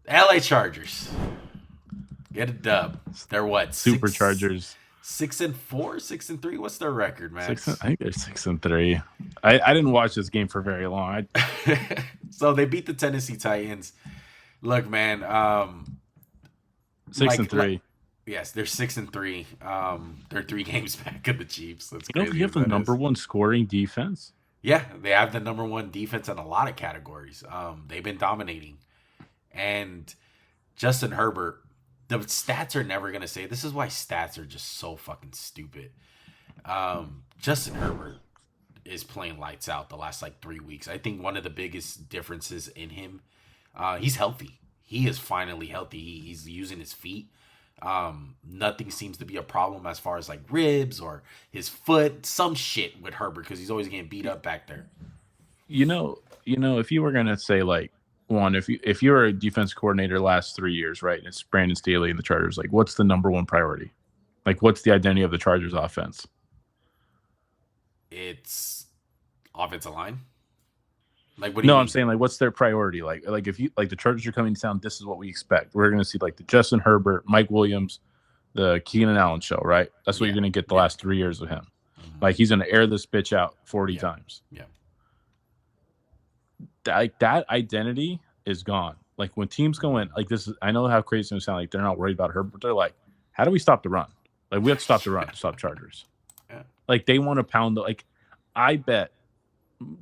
LA Chargers get a dub. They're what, Superchargers 6-4, 6-3? What's their record, Max? I think they're 6-3. I didn't watch this game for very long. So they beat the Tennessee Titans. Look, man, 6-3. yes, they're 6-3. They're 3 games back of the Chiefs. That's You know, crazy. we have the number one scoring defense. Yeah, they have the number one defense in a lot of categories. They've been dominating, and Justin Herbert. The stats are never gonna say. This is why stats are just so fucking stupid. Justin Herbert is playing lights out the last like 3 weeks. I think one of the biggest differences in him, he's healthy. He is finally healthy. He's using his feet. Nothing seems to be a problem as far as like ribs or his foot. Some shit with Herbert because he's always getting beat up back there. You know, if you were gonna say like one, if you're a defense coordinator last 3 years, right, and it's Brandon Staley and the Chargers, like what's the number one priority? Like what's the identity of the Chargers offense? It's offensive line. Like what? I'm saying like what's their priority? Like if you like the Chargers are coming to town, this is what we expect. We're gonna see like the Justin Herbert, Mike Williams, the Keenan Allen show, right? That's what you're gonna get the last 3 years of him. Mm-hmm. Like he's gonna air this bitch out 40 times. Yeah. Like that identity is gone. Like when teams go in, like this is, I know how crazy it sound like they're not worried about Herbert, but they're like, how do we stop the run? Like we have to stop the run to stop Chargers. Yeah. Like they want to pound the, like I bet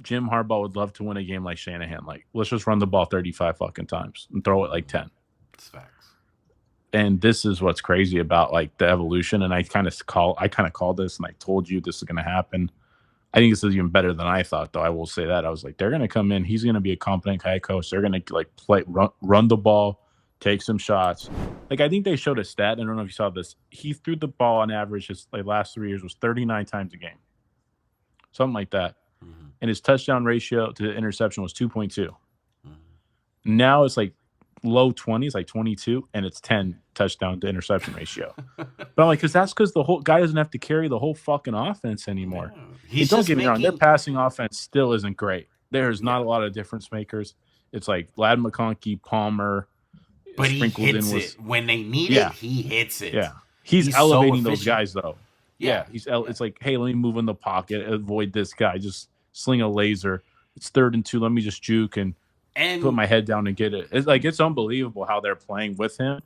Jim Harbaugh would love to win a game like Shanahan. Like let's just run the ball 35 fucking times and throw it like 10. That's facts. And this is what's crazy about like the evolution. And I kind of called this and I told you this is going to happen. I think this is even better than I thought, though. I will say that. I was like, they're going to come in. He's going to be a competent head coach. They're going to like run the ball, take some shots. Like I think they showed a stat. I don't know if you saw this. He threw the ball on average his like last 3 years was 39 times a game, something like that. Mm-hmm. And his touchdown ratio to interception was 2.2. Mm-hmm. Now it's like low 20s, like 22, and it's 10 touchdown to interception ratio. But I'm like, because the whole guy doesn't have to carry the whole fucking offense anymore. Yeah. Don't get me wrong, their passing offense still isn't great. There's not a lot of difference makers. It's like Vlad McConkey, Palmer, but he hits it when they need it. He hits it. Yeah, he's elevating those guys though. Yeah, it's like, hey, let me move in the pocket, avoid this guy, just sling a laser. It's 3rd and 2. Let me just juke and put my head down and get it. It's like it's unbelievable how they're playing with him.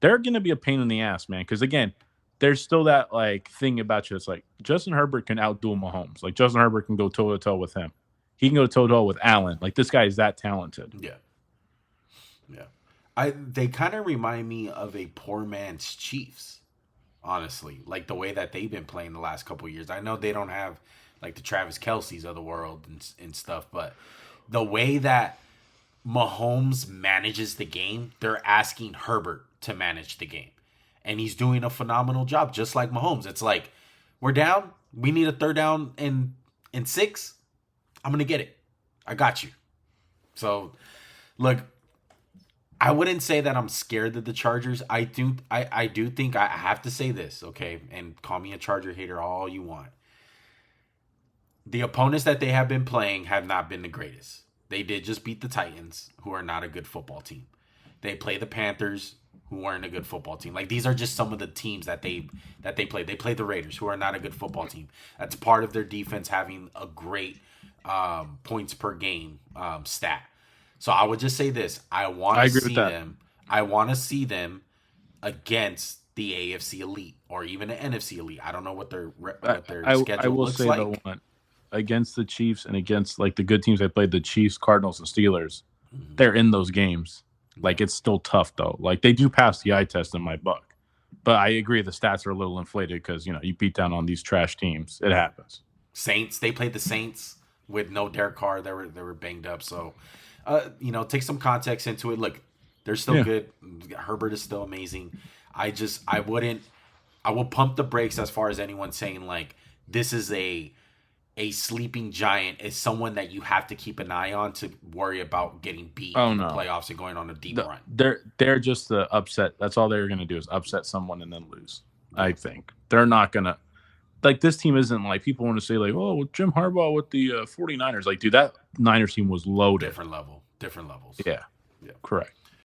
They're going to be a pain in the ass, man. Because again, there's still that like thing about you. It's like Justin Herbert can outduel Mahomes. Like Justin Herbert can go toe to toe with him. He can go toe to toe with Allen. Like this guy is that talented. Yeah. They kind of remind me of a poor man's Chiefs, honestly. Like the way that they've been playing the last couple of years. I know they don't have like the Travis Kelce's of the world and stuff, but the way that Mahomes manages the game, they're asking Herbert to manage the game. And he's doing a phenomenal job, just like Mahomes. It's like, we're down. We need a 3rd down and 6. I'm going to get it. I got you. So, look, I wouldn't say that I'm scared of the Chargers. I do think I have to say this, okay? And call me a Charger hater all you want. The opponents that they have been playing have not been the greatest. They did just beat the Titans, who are not a good football team. They play the Panthers, who weren't a good football team. Like these are just some of the teams that they play. They play the Raiders, who are not a good football team. That's part of their defense having a great points per game stat. So I would just say this: I want to see them against the AFC elite or even the NFC elite. I don't know what their schedule looks like. I will say one against the Chiefs and against like the good teams they played, the Chiefs, Cardinals, and Steelers. Mm-hmm. They're in those games. Like it's still tough though. Like they do pass the eye test in my book, but I agree the stats are a little inflated because you beat down on these trash teams. It happens. Saints, they played the Saints with no Derek Carr. They were banged up. So, take some context into it. Look, they're still good. Herbert is still amazing. I will pump the brakes as far as anyone saying like this is a sleeping giant is someone that you have to keep an eye on to worry about getting beat in the playoffs and going on a deep run. They're just the upset. That's all they're going to do is upset someone and then lose. I think they're not going to like this team isn't like people want to say like, oh, with Jim Harbaugh with the 49ers. Like, dude, that Niners team was loaded. Different levels. Yeah, correct.